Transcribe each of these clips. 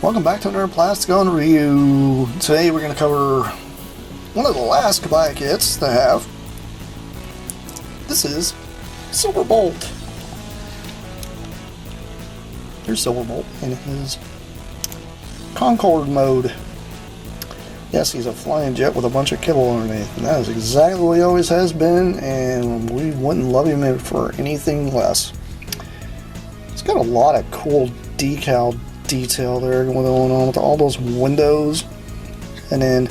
Welcome back to another Plasticon review. Today we're going to cover one of the last Kabaya kits to have. This is Silverbolt. Here's Silverbolt in his Concorde mode. Yes, he's a flying jet with a bunch of kibble underneath, and that is exactly what he always has been, and we wouldn't love him for anything less. It's got a lot of cool decal detail there going on with all those windows, and then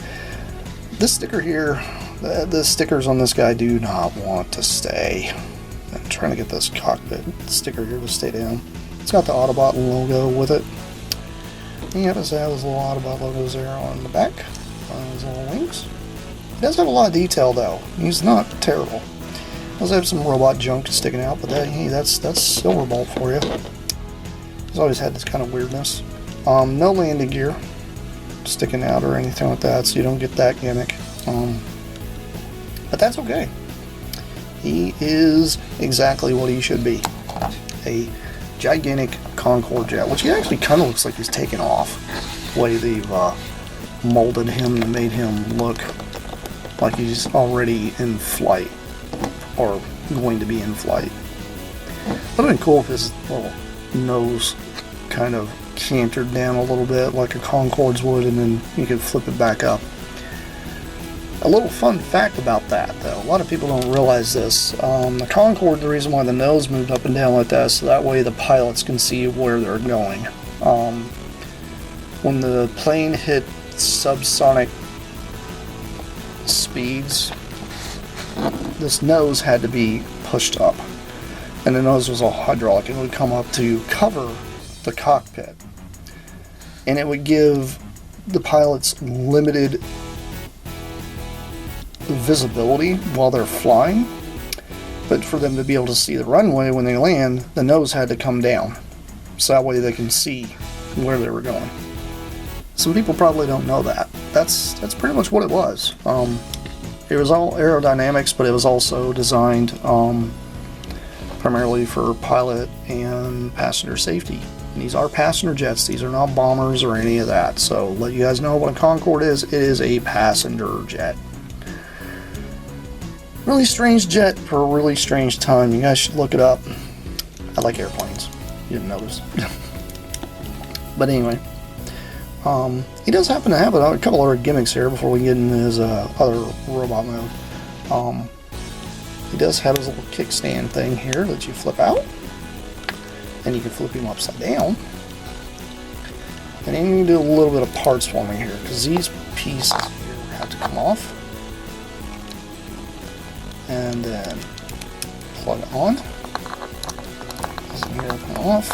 this sticker here, the stickers on this guy do not want to stay. I'm trying to get this cockpit sticker here to stay down. It's got the Autobot logo with it. He does have his little Autobot logos there on the back, on his little wings. He does have a lot of detail though. He's not terrible. He does have some robot junk sticking out, but hey, that's Silverbolt for you. He's always had this kind of weirdness. No landing gear sticking out or anything like that, so you don't get that gimmick. But that's okay. He is exactly what he should be. A gigantic Concorde jet, which he actually kind of looks like he's taken off. The way they've molded him and made him look like he's already in flight, or going to be in flight. Would have been cool if his little nose kind of cantered down a little bit like a Concorde's would, and then you could flip it back up. A little fun fact about that though, a lot of people don't realize this. The Concorde, the reason why the nose moved up and down like that, so that way the pilots can see where they're going. When the plane hit subsonic speeds, this nose had to be pushed up. And the nose was all hydraulic, and it would come up to cover the cockpit. And it would give the pilots limited visibility while they're flying. But for them to be able to see the runway when they land, the nose had to come down. So that way they can see where they were going. Some people probably don't know that. That's pretty much what it was. It was all aerodynamics, but it was also designed primarily for pilot and passenger safety. And these are passenger jets, these are not bombers or any of that. So let you guys know what a Concorde is. It is a passenger jet. Really strange jet for a really strange time. You guys should look it up. I like airplanes. You didn't notice. But anyway, he does happen to have a couple other gimmicks here before we get into his other robot mode. He does have his little kickstand thing here that you flip out, and you can flip him upside down. And then you can do a little bit of parts forming here, because these pieces here have to come off. And then plug on. This here come off.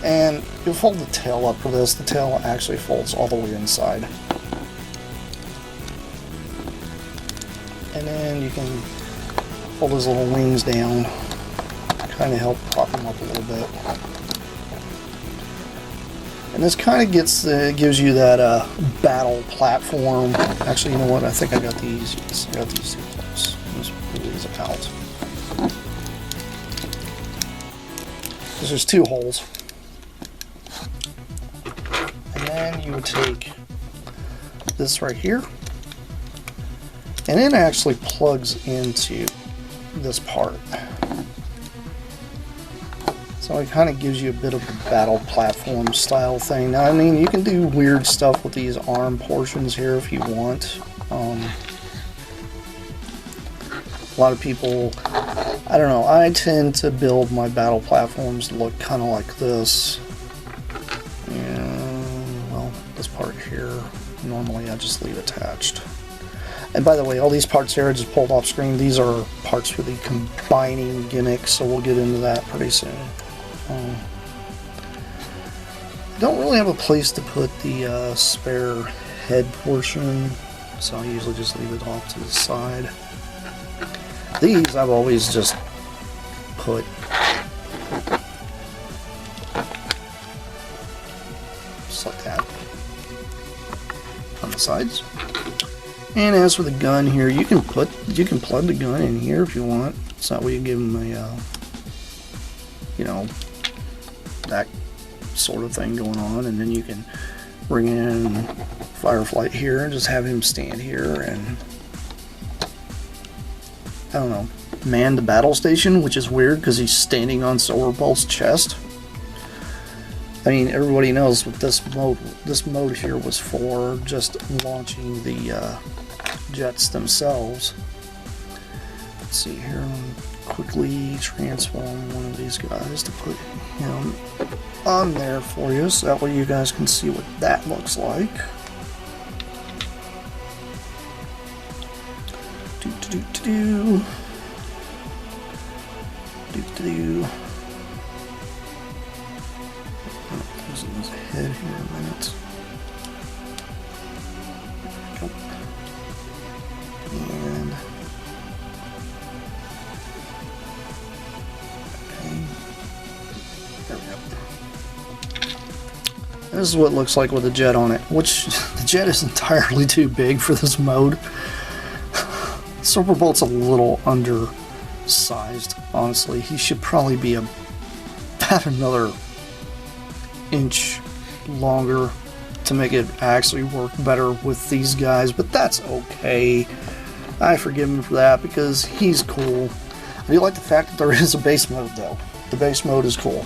And you'll fold the tail up for this. The tail actually folds all the way inside. And then you can fold his little wings down, kind of help prop him up a little bit. And this kind of gives you that battle platform. Actually, you know what? I think I got these. Yes, I got these too close. Let's pull these out. Because there's two holes. And then you would take this right here, and it actually plugs into this part. So it kind of gives you a bit of a battle platform style thing. Now, I mean, you can do weird stuff with these arm portions here if you want. A lot of people, I don't know, I tend to build my battle platforms to look kind of like this. Yeah, well, this part here. Normally I just leave attached. And by the way, all these parts here I just pulled off screen. These are parts for the combining gimmick, so we'll get into that pretty soon. I don't really have a place to put the spare head portion, so I usually just leave it off to the side. These I've always just put just like that on the sides. And as for the gun here, you can plug the gun in here if you want. So that way you give them a you know, that sort of thing going on, and then you can bring in Fireflight here and just have him stand here and, I don't know, man the battle station, which is weird because he's standing on Silverbolt's chest. I mean, everybody knows what this mode here was for, just launching the jets themselves. Let's see here, quickly transform one of these guys to put him on there for you, so that way you guys can see what that looks like. Losing his head here in a minute. There we go. And okay, there we go. This is what it looks like with a jet on it, which the jet is entirely too big for this mode. Silverbolt's a little undersized, honestly. He should probably be about another inch longer to make it actually work better with these guys, but that's okay. I forgive him for that because he's cool. I do like the fact that there is a base mode though. The base mode is cool.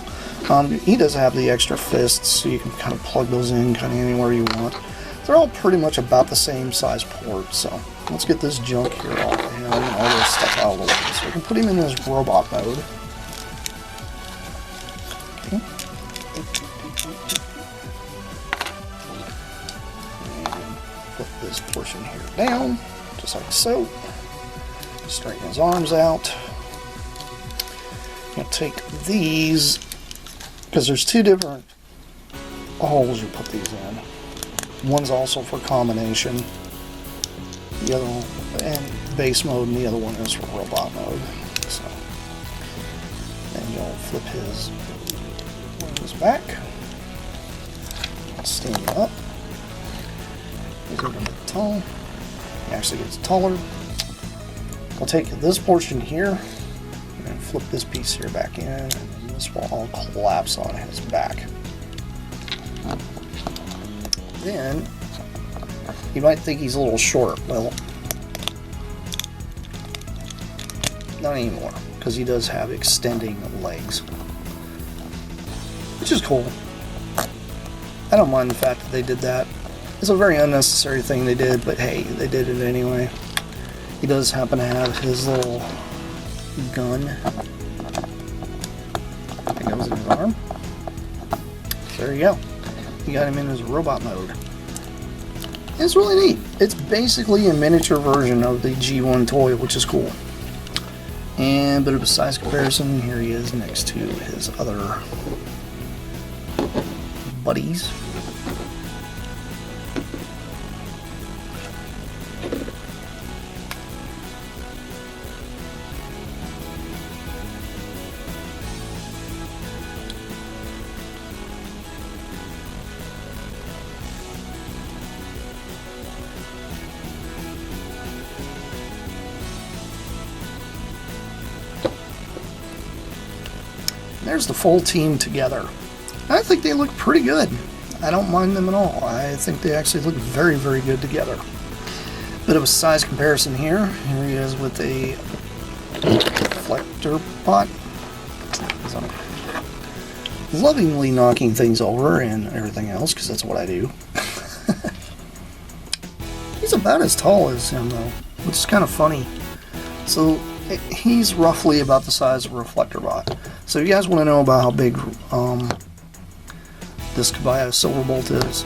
He does have the extra fists, so you can kind of plug those in kind of anywhere you want. They're all pretty much about the same size port, so let's get this junk here off of him and all this stuff out of the way. So we can put him in his robot mode. Okay. And put this portion here down, just like so. Straighten his arms out. I'm going to take these, because there's two different holes you put these in. One's also for combination, the other one, and base mode, and the other one is for robot mode. So then you'll flip his wings back, stand him up. He's a little bit tall. He actually gets taller. I'll take this portion here and flip this piece here back in, and then this will all collapse on his back. Then you might think he's a little short. Well, not anymore, because he does have extending legs, which is cool. I don't mind the fact that they did that. It's a very unnecessary thing they did, but hey, they did it anyway. He does happen to have his little gun that goes in his arm. There you go. You got him in his robot mode. It's really neat. It's basically a miniature version of the G1 toy, which is cool. And a bit of a size comparison. Here he is next to his other buddies. There's the full team together. I think they look pretty good. I don't mind them at all. I think they actually look very, very good together. Bit of a size comparison here. Here he is with a reflector pot. So, lovingly knocking things over and everything else, because that's what I do. He's about as tall as him, though, which is kind of funny. So, he's roughly about the size of a reflector bot. So if you guys want to know about how big this Kabaya Silverbolt is,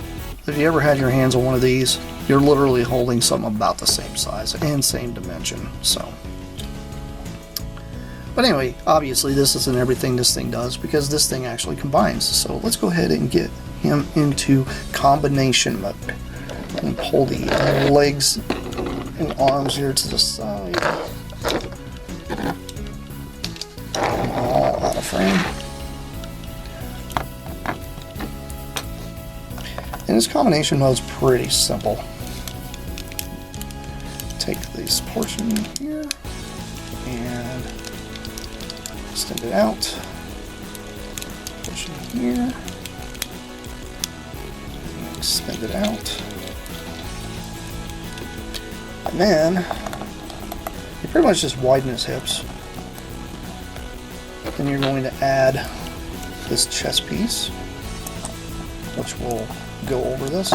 if you ever had your hands on one of these, you're literally holding something about the same size and same dimension. So, but anyway, obviously this isn't everything this thing does, because this thing actually combines. So let's go ahead and get him into combination mode. And pull the legs and arms here to the side. All out of frame. And this combination mode is pretty simple. Take this portion here and extend it out. Portion here. And extend it out. And then you pretty much just widen his hips. Then you're going to add this chest piece, which will go over this.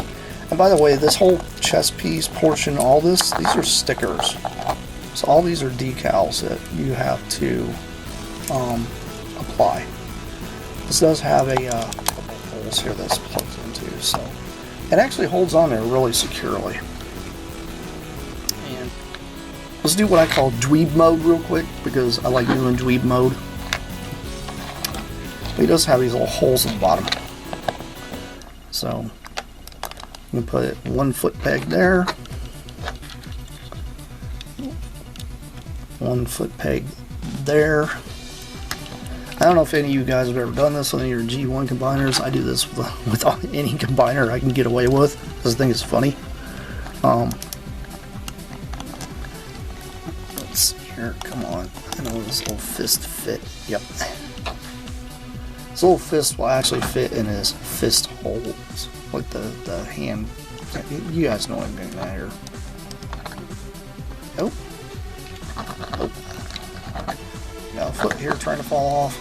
And by the way, this whole chest piece portion, all this, these are stickers. So all these are decals that you have to apply. This does have a couple holes here that's plugged into, so it actually holds on there really securely. And let's do what I call dweeb mode real quick, because I like doing dweeb mode. But he does have these little holes at the bottom. So I'm going to put 1 foot peg there, 1 foot peg there. I don't know if any of you guys have ever done this on your G1 combiners. I do this with any combiner I can get away with, because I think it's funny. Let's see here, come on. I know this little fist fit. Yep. This little fist will actually fit in his fist holes, like the hand. You guys know what I'm getting at here. Oh. Oh. Got a foot here trying to fall off.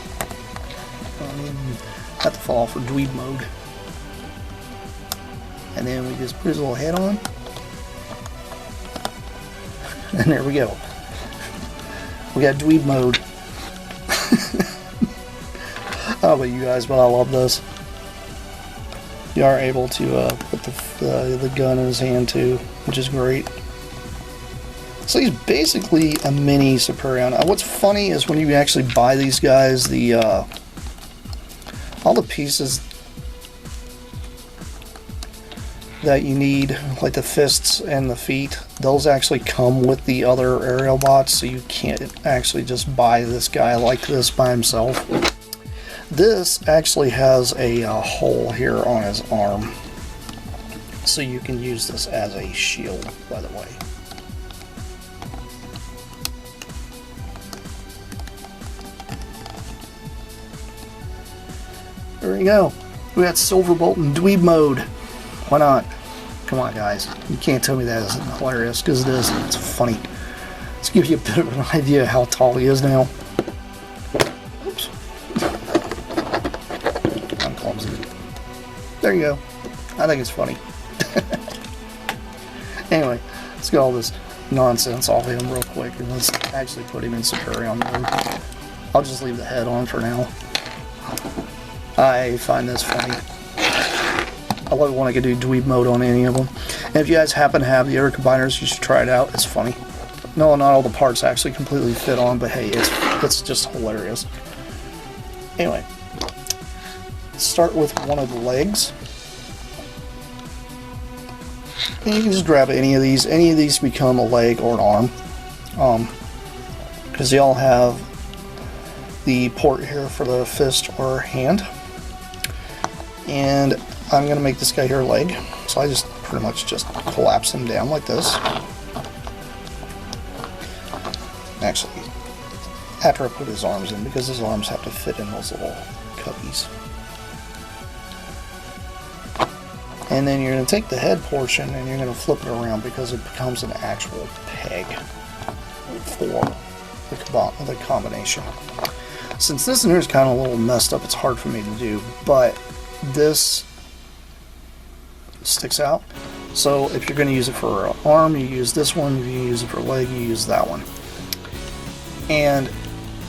Have to fall off for dweeb mode. And then we just put his little head on. And there we go. We got dweeb mode. I don't know about you guys, but I love this. You are able to put the gun in his hand too, which is great. So he's basically a mini Superion. What's funny is when you actually buy these guys, all the pieces that you need, like the fists and the feet, those actually come with the other aerial bots, so you can't actually just buy this guy like this by himself. This actually has a hole here on his arm, so you can use this as a shield, by the way. There we go. We got Silverbolt in dweeb mode. Why not? Come on, guys. You can't tell me that isn't hilarious, because it is. It's funny. Let's give you a bit of an idea of how tall he is now. Oops. I'm clumsy. There you go. I think it's funny. Anyway, let's get all this nonsense off him real quick, and let's actually put him in Superion mode. I'll just leave the head on for now. I find this funny. I love it when I can do dweeb mode on any of them. And if you guys happen to have the other combiners, you should try it out. It's funny. No, not all the parts actually completely fit on, but hey, it's just hilarious. Anyway, let's start with one of the legs. And you can just grab any of these. Any of these become a leg or an arm. Because they all have the port here for the fist or hand. And I'm going to make this guy here a leg. So I just pretty much just collapse him down like this. Actually, after I put his arms in, because his arms have to fit in those little cubbies. And then you're going to take the head portion and you're going to flip it around, because it becomes an actual peg for the combination. Since this in here is kind of a little messed up, it's hard for me to do, but this sticks out. So if you're going to use it for an arm, you use this one. If you use it for a leg, you use that one. And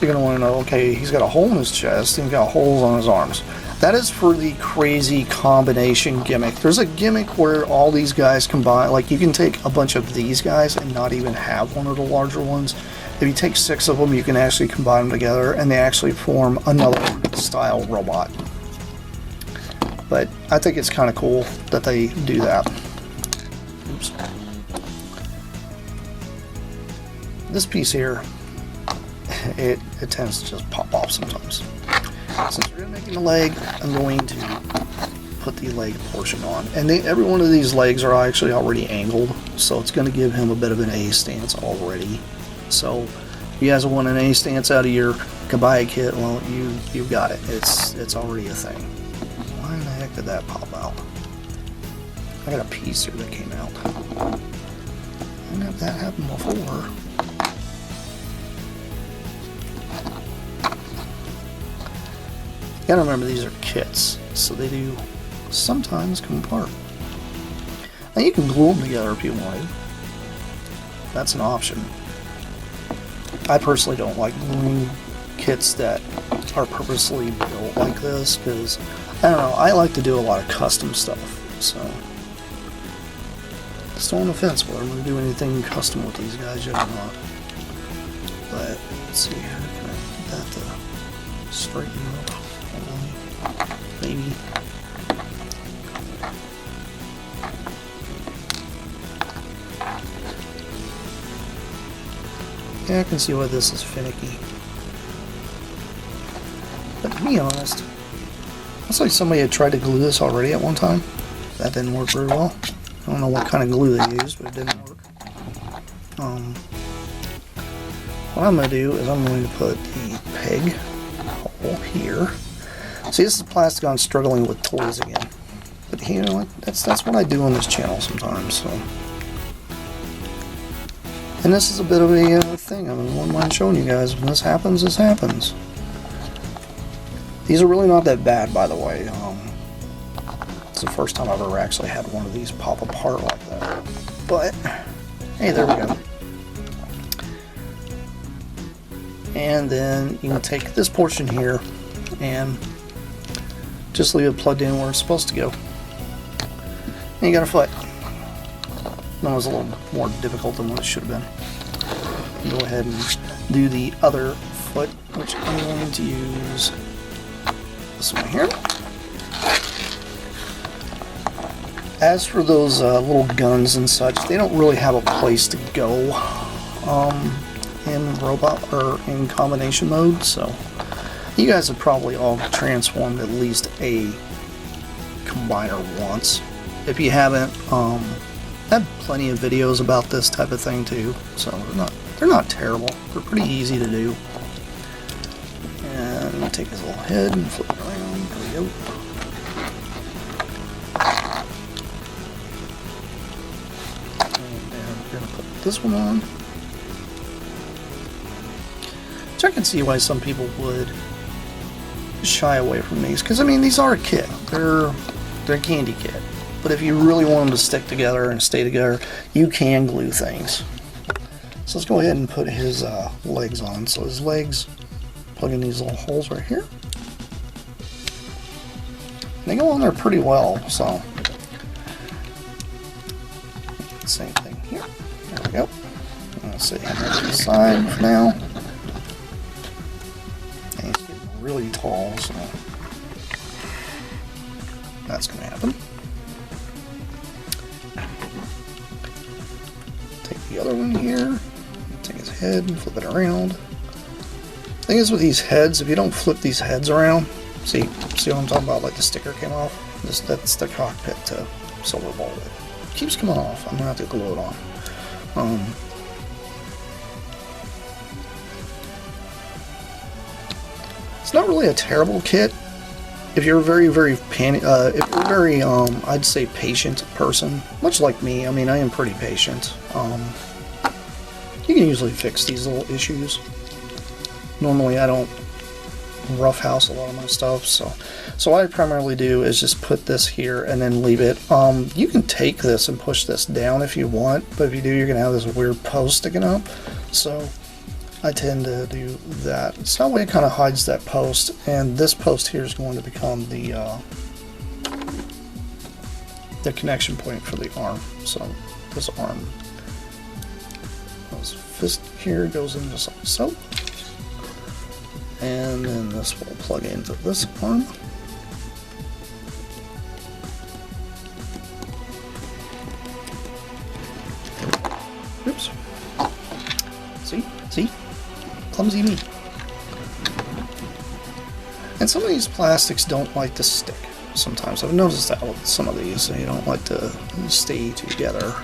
you're going to want to know, okay, he's got a hole in his chest and he's got holes on his arms. That is for the crazy combination gimmick. There's a gimmick where all these guys combine, like you can take a bunch of these guys and not even have one of the larger ones. If you take 6 of them, you can actually combine them together and they actually form another style robot. But I think it's kind of cool that they do that. Oops. This piece here, it tends to just pop off sometimes. Since we're making the leg, I'm going to put the leg portion on. And every one of these legs are actually already angled, so it's going to give him a bit of an A stance already. So if you guys want an A stance out of your Kabaya kit, well, you've got it. It's already a thing. Why in the heck did that pop out? I got a piece here that came out. I didn't have that happen before. You gotta remember these are kits, so they do sometimes come apart. Now you can glue them together if you want. That's an option. I personally don't like gluing kits that are purposely built like this because, I don't know, I like to do a lot of custom stuff. So, still on the fence whether I'm going to do anything custom with these guys yet or not. But, let's see here, can I get that to straighten up? Maybe. Yeah, I can see why this is finicky. But to be honest, looks like somebody had tried to glue this already at one time. That didn't work very well. I don't know what kind of glue they used, but it didn't work. What I'm going to do is I'm going to put the peg hole here. See, this is Plasticon struggling with toys again. But you know what? That's what I do on this channel sometimes. So. And this is a bit of a thing. I mean, I wouldn't mind showing you guys. When this happens, this happens. These are really not that bad, by the way. It's the first time I've ever actually had one of these pop apart like that. But, hey, there we go. And then you can take this portion here and just leave it plugged in where it's supposed to go. And you got a foot. That was a little more difficult than what it should have been. Go ahead and do the other foot, which I'm going to use this one here. As for those little guns and such, they don't really have a place to go in robot or in combination mode, so you guys have probably all transformed at least a combiner once. If you haven't, I have plenty of videos about this type of thing too, so they're not terrible. They're pretty easy to do. And I'll take his little head and flip it around. There we go. And then we're gonna put this one on. Which I can see why some people would shy away from these, because I mean these are a kit. They're a candy kit. But if you really want them to stick together and stay together, you can glue things. So let's go ahead and put his legs on. So his legs plug in these little holes right here. And they go on there pretty well. So same thing here. There we go. Let's see. To the side for now. And he's getting really tall, so that's going to happen. Take the other one here, take his head and flip it around. The thing is with these heads, if you don't flip these heads around, see what I'm talking about, like the sticker came off? That's the cockpit to Silverbolt. It keeps coming off. I'm going to have to glue it on. It's not really a terrible kit. If you're a very I'd say patient person, much like me. I mean, I am pretty patient. You can usually fix these little issues. Normally, I don't roughhouse a lot of my stuff, so what I primarily do is just put this here and then leave it. You can take this and push this down if you want, but if you do, you're gonna have this weird post sticking up. So I tend to do that. So that way it kind of hides that post, and this post here is going to become the connection point for the arm. So this arm, this fist here goes into something so, and then this will plug into this arm. Oops. See? Clumsy me. And some of these plastics don't like to stick. Sometimes I've noticed that with some of these, they don't like to stay together.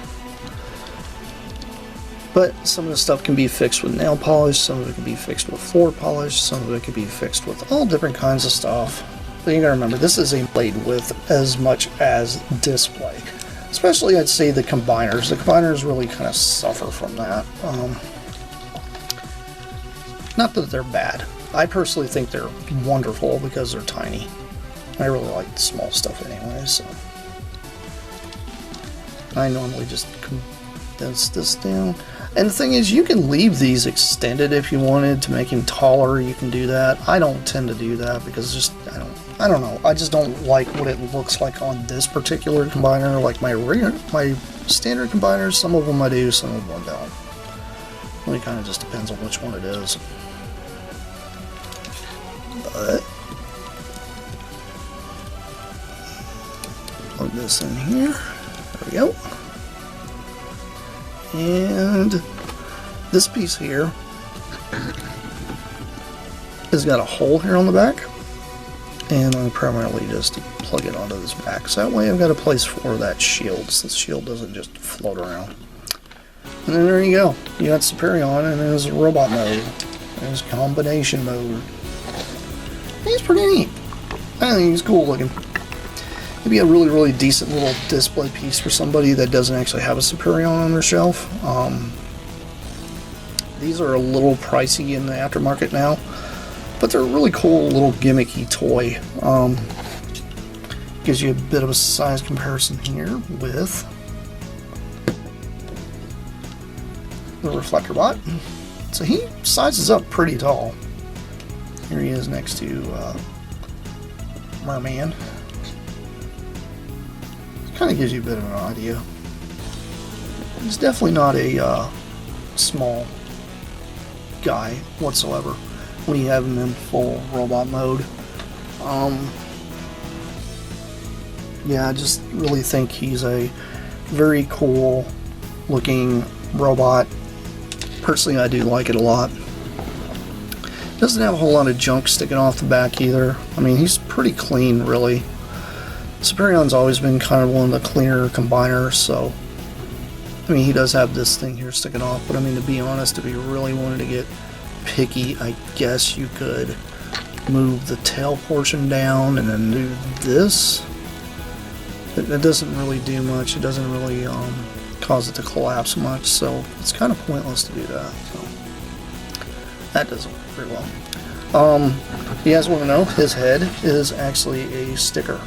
But some of the stuff can be fixed with nail polish, some of it can be fixed with floor polish, some of it can be fixed with all different kinds of stuff. But you gotta remember, this is a blade with as much as display. Especially, I'd say, the combiners. The combiners really kind of suffer from that. Not that they're bad. I personally think they're wonderful because they're tiny. I really like the small stuff anyway, so I normally just condense this down. And the thing is, you can leave these extended if you wanted to make him taller. You can do that. I don't tend to do that because just I don't know. I just don't like what it looks like on this particular combiner. Like my standard combiners, some of them I do, some of them I don't. Really kind of just depends on which one it is. But plug this in here. There we go. And this piece here has got a hole here on the back, and I primarily just plug it onto this back. So that way I've got a place for that shield, so the shield doesn't just float around. And then there you go. You got Superion, and there's robot mode. There's combination mode. He's pretty neat. I think he's cool looking. It'd be a really, really decent little display piece for somebody that doesn't actually have a Superion on their shelf. These are a little pricey in the aftermarket now, but they're a really cool little gimmicky toy. Gives you a bit of a size comparison here with the reflector bot. So he sizes up pretty tall. Here he is next to Merman. Kind of gives you a bit of an idea. He's definitely not a small guy whatsoever when you have him in full robot mode. Yeah, I just really think he's a very cool looking robot. Personally, I do like it a lot. Doesn't have a whole lot of junk sticking off the back either. I mean, he's pretty clean, really. Superion's always been kind of one of the cleaner combiners, so I mean, he does have this thing here sticking off, but I mean, to be honest, if you really wanted to get picky, I guess you could move the tail portion down and then do this. It doesn't really do much. It doesn't really cause it to collapse much, so it's kind of pointless to do that. So that doesn't work very well. If you guys want to know, his head is actually a sticker.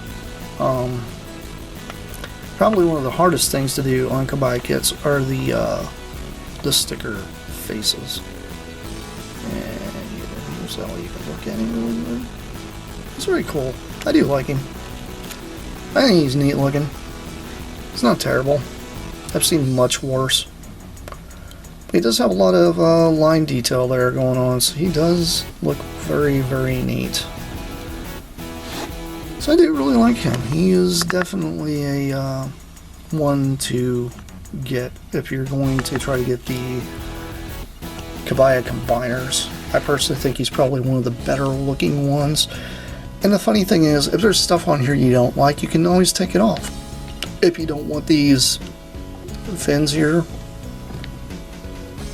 Probably one of the hardest things to do on Kabaya kits are the sticker faces. And here's how you can look at him. It's very cool. I do like him. I think he's neat looking. It's not terrible. I've seen much worse. But he does have a lot of line detail there going on, so he does look very, very neat. So I do really like him. He is definitely a one to get if you're going to try to get the Kabaya combiners. I personally think he's probably one of the better looking ones. And the funny thing is, if there's stuff on here you don't like, you can always take it off. If you don't want these fins here,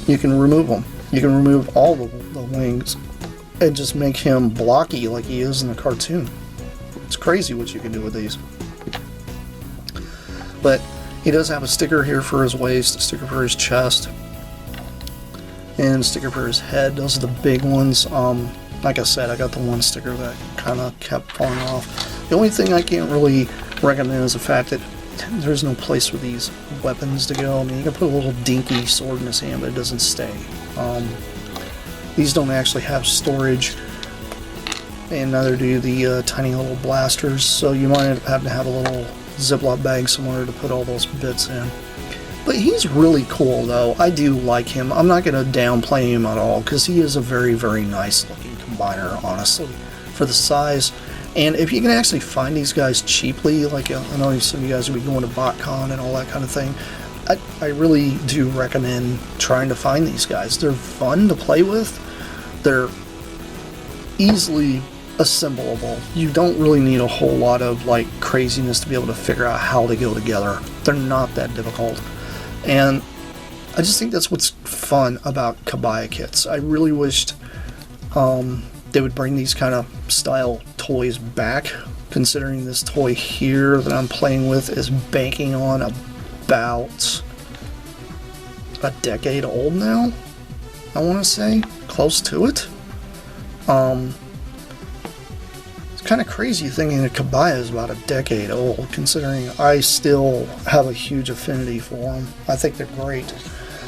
you can remove them. You can remove all the wings and just make him blocky like he is in the cartoon. It's crazy what you can do with these. But he does have a sticker here for his waist, a sticker for his chest, and a sticker for his head. Those are the big ones. Like I said, I got the one sticker that kind of kept falling off. The only thing I can't really recommend is the fact that there's no place for these weapons to go. I mean, you can put a little dinky sword in his hand, but it doesn't stay. These don't actually have storage, and neither do the tiny little blasters, so you might end up having to have a little Ziploc bag somewhere to put all those bits in. But he's really cool, though. I do like him. I'm not going to downplay him at all, because he is a very, very nice looking combiner, honestly, for the size. And if you can actually find these guys cheaply, like I know some of you guys will be going to BotCon and all that kind of thing, I really do recommend trying to find these guys. They're fun to play with. They're easily assemblable. You don't really need a whole lot of like craziness to be able to figure out how they go together. They're not that difficult. And I just think that's what's fun about Kabaya kits. I really wished they would bring these kind of style toys back, considering this toy here that I'm playing with is banking on about a decade old now, I want to say, close to it. It's kind of crazy thinking that Kabaya is about a decade old, considering I still have a huge affinity for them. I think they're great.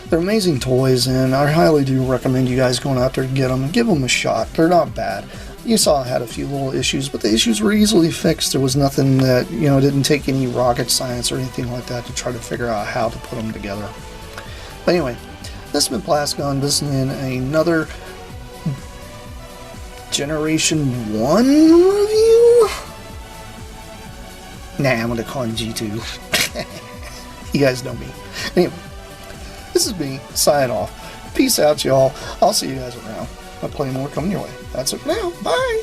They're amazing toys, and I highly do recommend you guys going out there to get them and give them a shot. They're not bad. You saw I had a few little issues, but the issues were easily fixed. There was nothing that, you know, didn't take any rocket science or anything like that to try to figure out how to put them together. But anyway, this has been Plasticon. This has been another Generation 1 review? Nah, I'm going to call him G2. You guys know me. Anyway, this is me, signing off. Peace out, y'all. I'll see you guys around. I'll play more coming your way. That's it for now. Bye!